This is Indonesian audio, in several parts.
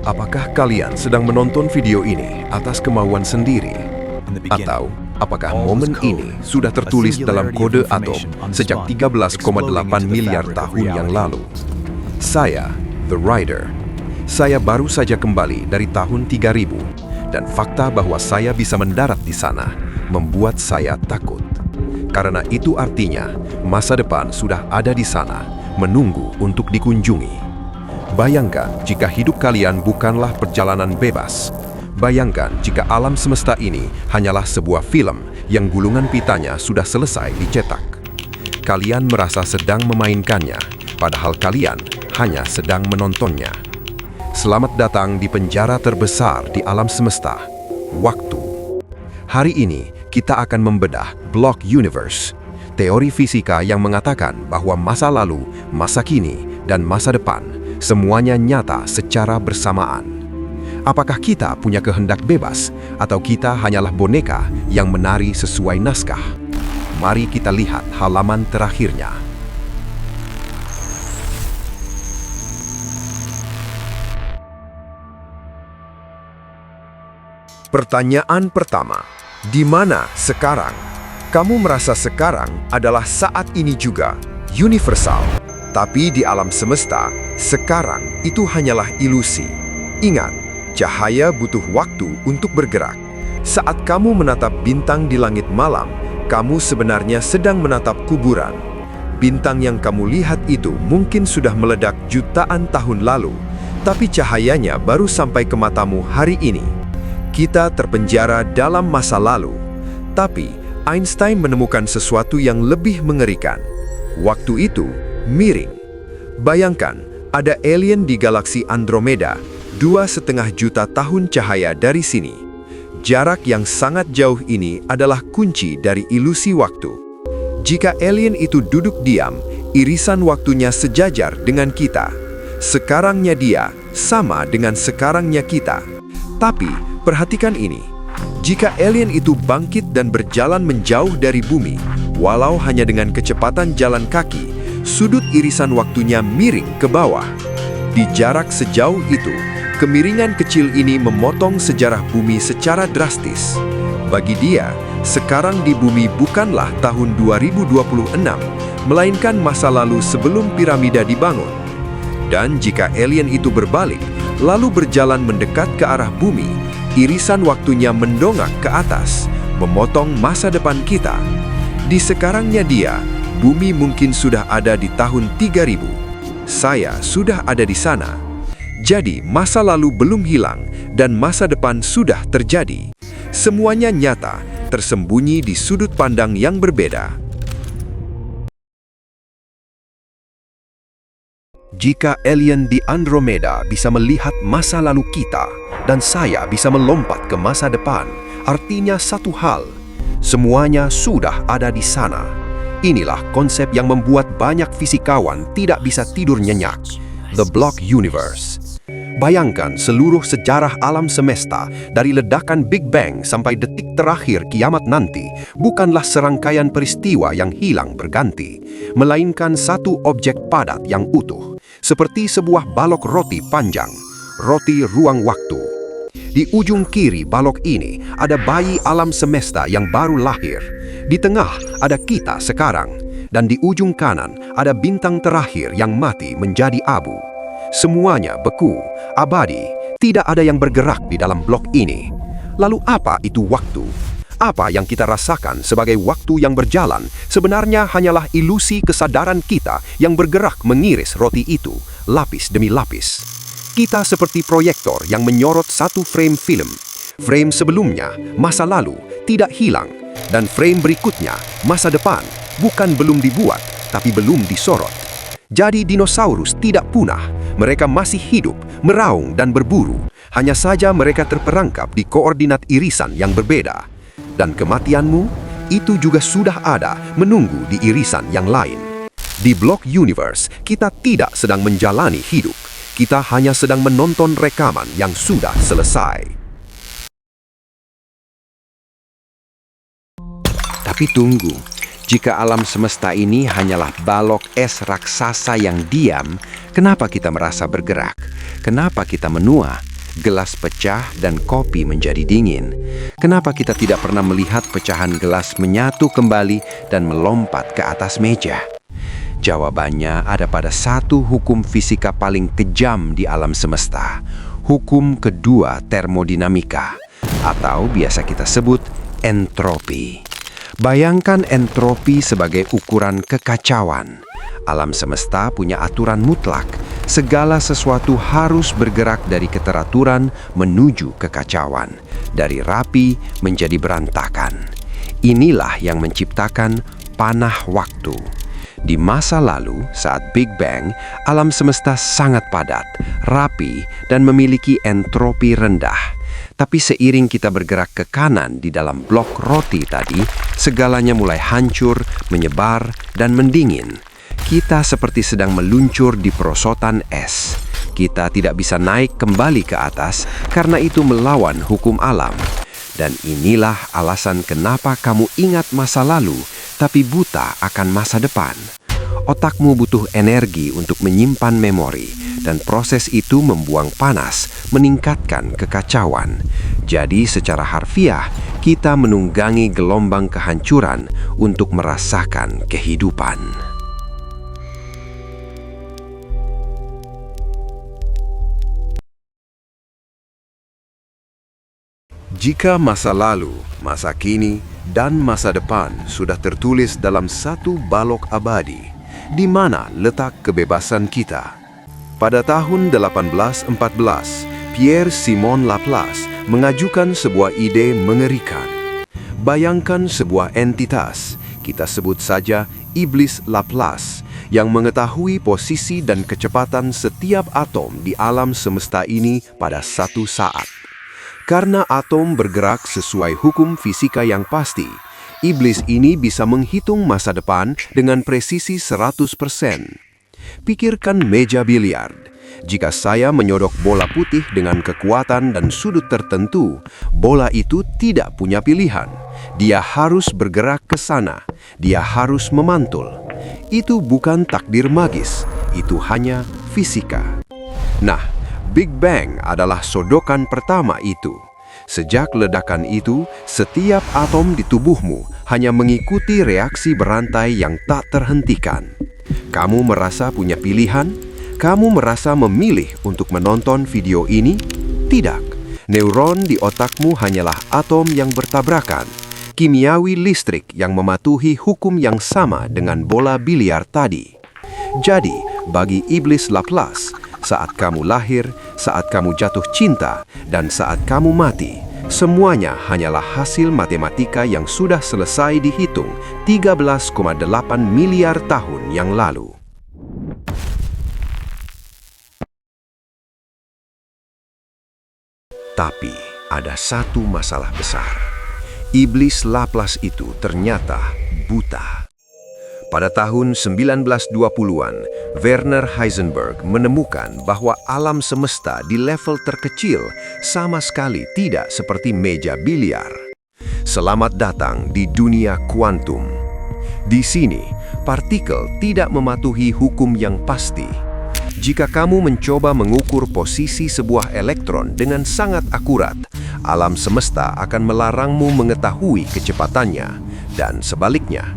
Apakah kalian sedang menonton video ini atas kemauan sendiri? Atau apakah momen ini sudah tertulis dalam kode atom sejak 13,8 miliar tahun yang lalu? Saya, The Rider. Saya baru saja kembali dari tahun 3000, dan fakta bahwa saya bisa mendarat di sana membuat saya takut. Karena itu artinya masa depan sudah ada di sana, menunggu untuk dikunjungi. Bayangkan jika hidup kalian bukanlah perjalanan bebas. Bayangkan jika alam semesta ini hanyalah sebuah film yang gulungan pitanya sudah selesai dicetak. Kalian merasa sedang memainkannya, padahal kalian hanya sedang menontonnya. Selamat datang di penjara terbesar di alam semesta, waktu. Hari ini kita akan membedah Block Universe, teori fisika yang mengatakan bahwa masa lalu, masa kini, dan masa depan semuanya nyata secara bersamaan. Apakah kita punya kehendak bebas atau kita hanyalah boneka yang menari sesuai naskah? Mari kita lihat halaman terakhirnya. Pertanyaan pertama, di mana sekarang? Kamu merasa sekarang adalah saat ini juga, universal. Tapi di alam semesta, sekarang itu hanyalah ilusi. Ingat, cahaya butuh waktu untuk bergerak. Saat kamu menatap bintang di langit malam, kamu sebenarnya sedang menatap kuburan. Bintang yang kamu lihat itu mungkin sudah meledak jutaan tahun lalu, tapi cahayanya baru sampai ke matamu hari ini. Kita terpenjara dalam masa lalu. Tapi, Einstein menemukan sesuatu yang lebih mengerikan. Waktu itu, miring. Bayangkan, ada alien di galaksi Andromeda, 2,5 juta tahun cahaya dari sini. Jarak yang sangat jauh ini adalah kunci dari ilusi waktu. Jika alien itu duduk diam, irisan waktunya sejajar dengan kita. Sekarangnya dia sama dengan sekarangnya kita. Tapi, perhatikan ini. Jika alien itu bangkit dan berjalan menjauh dari bumi, walau hanya dengan kecepatan jalan kaki, sudut irisan waktunya miring ke bawah. Di jarak sejauh itu, kemiringan kecil ini memotong sejarah bumi secara drastis. Bagi dia, sekarang di bumi bukanlah tahun 2026, melainkan masa lalu sebelum piramida dibangun. Dan jika alien itu berbalik, lalu berjalan mendekat ke arah bumi, irisan waktunya mendongak ke atas, memotong masa depan kita. Di sekarangnya dia, bumi mungkin sudah ada di tahun 3000. Saya sudah ada di sana. Jadi, masa lalu belum hilang dan masa depan sudah terjadi. Semuanya nyata, tersembunyi di sudut pandang yang berbeda. Jika alien di Andromeda bisa melihat masa lalu kita, dan saya bisa melompat ke masa depan, artinya satu hal, semuanya sudah ada di sana. Inilah konsep yang membuat banyak fisikawan tidak bisa tidur nyenyak. The Block Universe. Bayangkan seluruh sejarah alam semesta dari ledakan Big Bang sampai detik terakhir kiamat nanti bukanlah serangkaian peristiwa yang hilang berganti, melainkan satu objek padat yang utuh, seperti sebuah balok roti panjang, roti ruang waktu. Di ujung kiri balok ini ada bayi alam semesta yang baru lahir. Di tengah ada kita sekarang, dan di ujung kanan ada bintang terakhir yang mati menjadi abu. Semuanya beku, abadi, tidak ada yang bergerak di dalam blok ini. Lalu apa itu waktu? Apa yang kita rasakan sebagai waktu yang berjalan sebenarnya hanyalah ilusi kesadaran kita yang bergerak mengiris roti itu, lapis demi lapis. Kita seperti proyektor yang menyorot satu frame film. Frame sebelumnya, masa lalu, tidak hilang. Dan frame berikutnya, masa depan, bukan belum dibuat, tapi belum disorot. Jadi dinosaurus tidak punah. Mereka masih hidup, meraung dan berburu. Hanya saja mereka terperangkap di koordinat irisan yang berbeda. Dan kematianmu, itu juga sudah ada menunggu di irisan yang lain. Di Block Universe, kita tidak sedang menjalani hidup. Kita hanya sedang menonton rekaman yang sudah selesai. Tapi tunggu, jika alam semesta ini hanyalah balok es raksasa yang diam, kenapa kita merasa bergerak? Kenapa kita menua? gelas pecah dan kopi menjadi dingin? Kenapa kita tidak pernah melihat pecahan gelas menyatu kembali dan melompat ke atas meja? Jawabannya ada pada satu hukum fisika paling kejam di alam semesta, hukum kedua termodinamika, atau biasa kita sebut entropi. Bayangkan entropi sebagai ukuran kekacauan. Alam semesta punya aturan mutlak. Segala sesuatu harus bergerak dari keteraturan menuju kekacauan, dari rapi menjadi berantakan. Inilah yang menciptakan panah waktu. Di masa lalu, saat Big Bang, alam semesta sangat padat, rapi, dan memiliki entropi rendah. Tapi seiring kita bergerak ke kanan di dalam blok roti tadi, segalanya mulai hancur, menyebar, dan mendingin. Kita seperti sedang meluncur di perosotan es. Kita tidak bisa naik kembali ke atas karena itu melawan hukum alam. Dan inilah alasan kenapa kamu ingat masa lalu, tapi buta akan masa depan. Otakmu butuh energi untuk menyimpan memori, dan proses itu membuang panas, meningkatkan kekacauan. Jadi secara harfiah, kita menunggangi gelombang kehancuran untuk merasakan kehidupan. Jika masa lalu, masa kini, dan masa depan sudah tertulis dalam satu balok abadi, di mana letak kebebasan kita? Pada tahun 1814, Pierre-Simon Laplace mengajukan sebuah ide mengerikan. Bayangkan sebuah entitas, kita sebut saja iblis Laplace, yang mengetahui posisi dan kecepatan setiap atom di alam semesta ini pada satu saat. Karena atom bergerak sesuai hukum fisika yang pasti, iblis ini bisa menghitung masa depan dengan presisi 100%. Pikirkan meja biliar. Jika saya menyodok bola putih dengan kekuatan dan sudut tertentu, bola itu tidak punya pilihan. Dia harus bergerak ke sana. Dia harus memantul. Itu bukan takdir magis. Itu hanya fisika. Nah, Big Bang adalah sodokan pertama itu. Sejak ledakan itu, setiap atom di tubuhmu hanya mengikuti reaksi berantai yang tak terhentikan. Kamu merasa punya pilihan? Kamu merasa memilih untuk menonton video ini? Tidak. Neuron di otakmu hanyalah atom yang bertabrakan. Kimiawi listrik yang mematuhi hukum yang sama dengan bola biliar tadi. Jadi, bagi iblis Laplace, saat kamu lahir, saat kamu jatuh cinta, dan saat kamu mati, semuanya hanyalah hasil matematika yang sudah selesai dihitung 13,8 miliar tahun yang lalu. Tapi ada satu masalah besar. Iblis Laplace itu ternyata buta. Pada tahun 1920-an, Werner Heisenberg menemukan bahwa alam semesta di level terkecil sama sekali tidak seperti meja biliar. Selamat datang di dunia kuantum. Di sini, partikel tidak mematuhi hukum yang pasti. Jika kamu mencoba mengukur posisi sebuah elektron dengan sangat akurat, alam semesta akan melarangmu mengetahui kecepatannya, dan sebaliknya.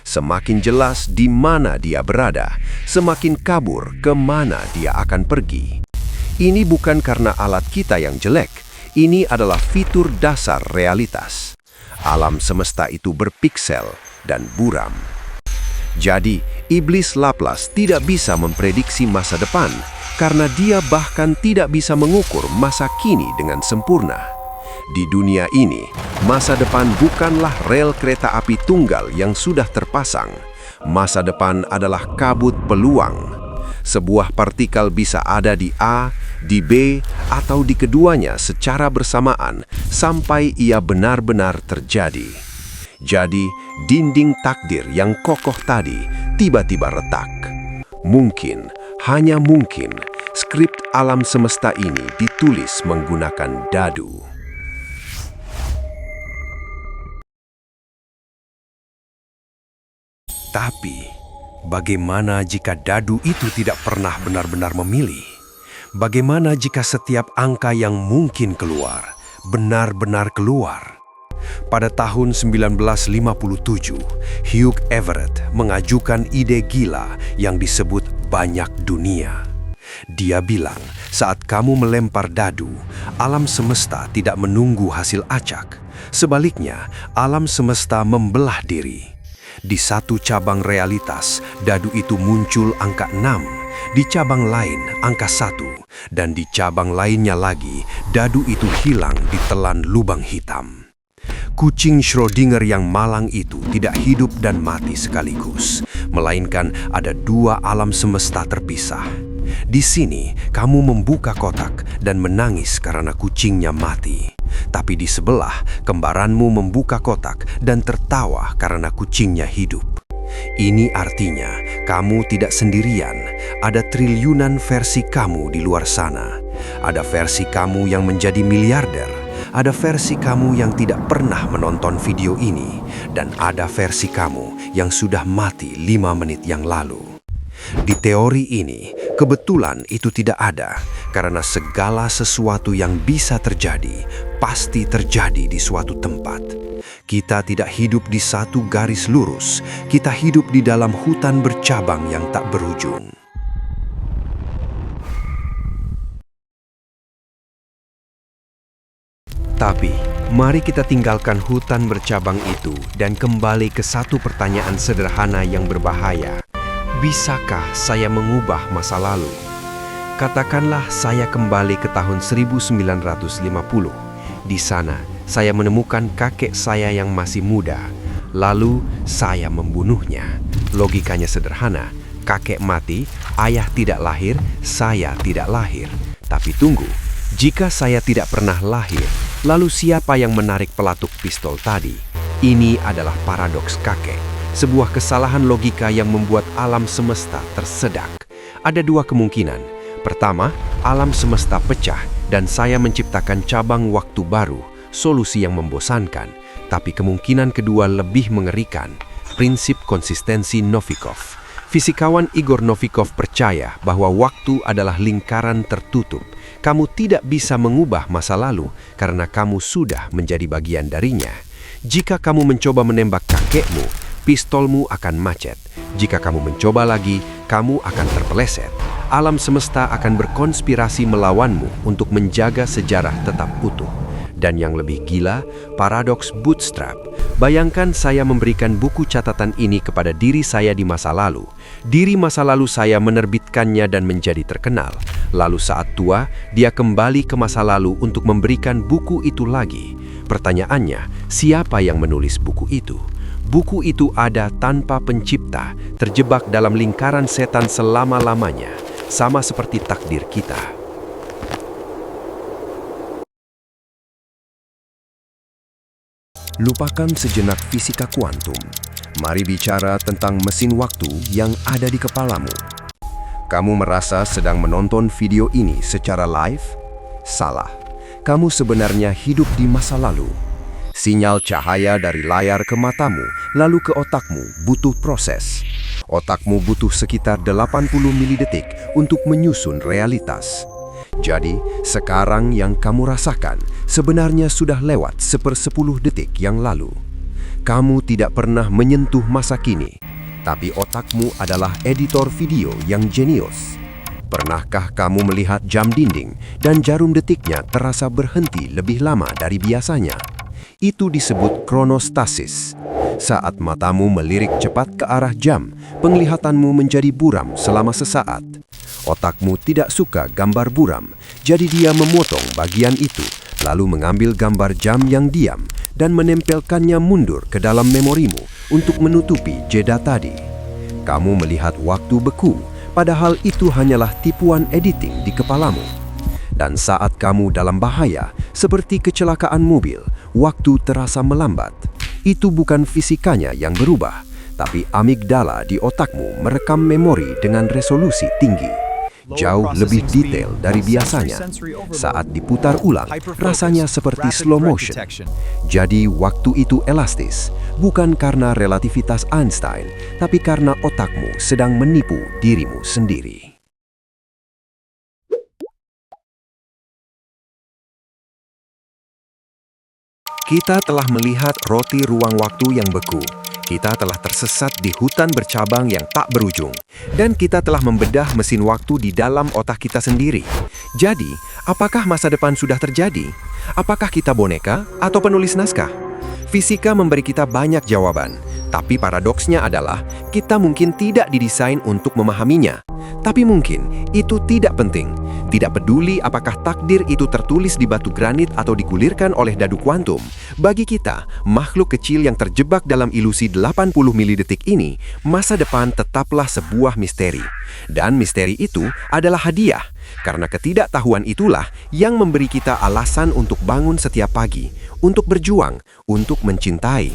Semakin jelas di mana dia berada, semakin kabur ke mana dia akan pergi. Ini bukan karena alat kita yang jelek, ini adalah fitur dasar realitas. Alam semesta itu berpiksel dan buram. Jadi, iblis Laplace tidak bisa memprediksi masa depan, karena dia bahkan tidak bisa mengukur masa kini dengan sempurna. Di dunia ini, masa depan bukanlah rel kereta api tunggal yang sudah terpasang. Masa depan adalah kabut peluang. Sebuah partikel bisa ada di A, di B, atau di keduanya secara bersamaan sampai ia benar-benar terjadi. Jadi, dinding takdir yang kokoh tadi tiba-tiba retak. Mungkin, hanya mungkin, skrip alam semesta ini ditulis menggunakan dadu. Tapi, bagaimana jika dadu itu tidak pernah benar-benar memilih? Bagaimana jika setiap angka yang mungkin keluar, benar-benar keluar? Pada tahun 1957, Hugh Everett mengajukan ide gila yang disebut banyak dunia. Dia bilang, saat kamu melempar dadu, alam semesta tidak menunggu hasil acak. Sebaliknya, alam semesta membelah diri. Di satu cabang realitas, dadu itu muncul angka 6. Di cabang lain, angka 1. Dan di cabang lainnya lagi, dadu itu hilang ditelan lubang hitam. Kucing Schrödinger yang malang itu tidak hidup dan mati sekaligus, melainkan ada dua alam semesta terpisah. Di sini, kamu membuka kotak dan menangis karena kucingnya mati. Tapi di sebelah, kembaranmu membuka kotak dan tertawa karena kucingnya hidup. Ini artinya, kamu tidak sendirian. Ada triliunan versi kamu di luar sana. Ada versi kamu yang menjadi miliarder. Ada versi kamu yang tidak pernah menonton video ini. Dan ada versi kamu yang sudah mati 5 menit yang lalu. Di teori ini, kebetulan itu tidak ada, karena segala sesuatu yang bisa terjadi, pasti terjadi di suatu tempat. Kita tidak hidup di satu garis lurus, kita hidup di dalam hutan bercabang yang tak berujung. Tapi, mari kita tinggalkan hutan bercabang itu dan kembali ke satu pertanyaan sederhana yang berbahaya. Bisakah saya mengubah masa lalu? Katakanlah saya kembali ke tahun 1950. Di sana, saya menemukan kakek saya yang masih muda. Lalu, saya membunuhnya. Logikanya sederhana. Kakek mati, ayah tidak lahir, saya tidak lahir. Tapi tunggu, jika saya tidak pernah lahir, lalu siapa yang menarik pelatuk pistol tadi? Ini adalah paradoks kakek. Sebuah kesalahan logika yang membuat alam semesta tersedak. Ada dua kemungkinan. Pertama, alam semesta pecah dan saya menciptakan cabang waktu baru, solusi yang membosankan. Tapi kemungkinan kedua lebih mengerikan, prinsip konsistensi Novikov. Fisikawan Igor Novikov percaya bahwa waktu adalah lingkaran tertutup. Kamu tidak bisa mengubah masa lalu karena kamu sudah menjadi bagian darinya. Jika kamu mencoba menembak kakekmu, pistolmu akan macet. Jika kamu mencoba lagi, kamu akan terpeleset. Alam semesta akan berkonspirasi melawanmu untuk menjaga sejarah tetap utuh. Dan yang lebih gila, paradoks bootstrap. Bayangkan saya memberikan buku catatan ini kepada diri saya di masa lalu. Diri masa lalu saya menerbitkannya dan menjadi terkenal. Lalu saat tua, dia kembali ke masa lalu untuk memberikan buku itu lagi. Pertanyaannya, siapa yang menulis buku itu? Buku itu ada tanpa pencipta, terjebak dalam lingkaran setan selama-lamanya, sama seperti takdir kita. Lupakan sejenak fisika kuantum. Mari bicara tentang mesin waktu yang ada di kepalamu. Kamu merasa sedang menonton video ini secara live? Salah. Kamu sebenarnya hidup di masa lalu. Sinyal cahaya dari layar ke matamu, lalu ke otakmu butuh proses. Otakmu butuh sekitar 80 milidetik untuk menyusun realitas. Jadi, sekarang yang kamu rasakan sebenarnya sudah lewat 1/10 detik yang lalu. Kamu tidak pernah menyentuh masa kini, tapi otakmu adalah editor video yang jenius. Pernahkah kamu melihat jam dinding dan jarum detiknya terasa berhenti lebih lama dari biasanya? Itu disebut kronostasis. Saat matamu melirik cepat ke arah jam, penglihatanmu menjadi buram selama sesaat. Otakmu tidak suka gambar buram, jadi dia memotong bagian itu, lalu mengambil gambar jam yang diam dan menempelkannya mundur ke dalam memorimu untuk menutupi jeda tadi. Kamu melihat waktu beku, padahal itu hanyalah tipuan editing di kepalamu. Dan saat kamu dalam bahaya, seperti kecelakaan mobil, waktu terasa melambat. Itu bukan fisikanya yang berubah, tapi amigdala di otakmu merekam memori dengan resolusi tinggi. Jauh lebih detail dari biasanya. Saat diputar ulang, rasanya seperti slow motion. Jadi waktu itu elastis, bukan karena relativitas Einstein, tapi karena otakmu sedang menipu dirimu sendiri. Kita telah melihat roti ruang waktu yang beku. Kita telah tersesat di hutan bercabang yang tak berujung. Dan kita telah membedah mesin waktu di dalam otak kita sendiri. Jadi, apakah masa depan sudah terjadi? Apakah kita boneka atau penulis naskah? Fisika memberi kita banyak jawaban. Tapi paradoksnya adalah, kita mungkin tidak didesain untuk memahaminya. Tapi mungkin itu tidak penting. Tidak peduli apakah takdir itu tertulis di batu granit atau digulirkan oleh dadu kuantum. Bagi kita, makhluk kecil yang terjebak dalam ilusi 80 milidetik ini, masa depan tetaplah sebuah misteri. Dan misteri itu adalah hadiah. Karena ketidaktahuan itulah yang memberi kita alasan untuk bangun setiap pagi, untuk berjuang, untuk mencintai.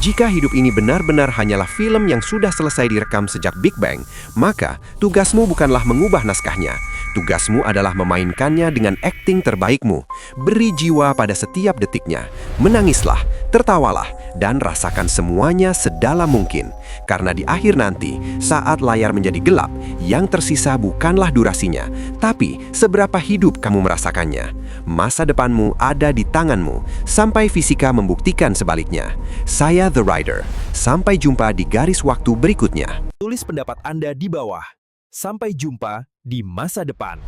Jika hidup ini benar-benar hanyalah film yang sudah selesai direkam sejak Big Bang, maka tugasmu bukanlah mengubah naskahnya. Tugasmu adalah memainkannya dengan akting terbaikmu. Beri jiwa pada setiap detiknya. Menangislah, tertawalah, dan rasakan semuanya sedalam mungkin. Karena di akhir nanti, saat layar menjadi gelap, yang tersisa bukanlah durasinya, tapi seberapa hidup kamu merasakannya. Masa depanmu ada di tanganmu, sampai fisika membuktikan sebaliknya. Saya The Rider. Sampai jumpa di garis waktu berikutnya. Tulis pendapat Anda di bawah. Sampai jumpa di masa depan.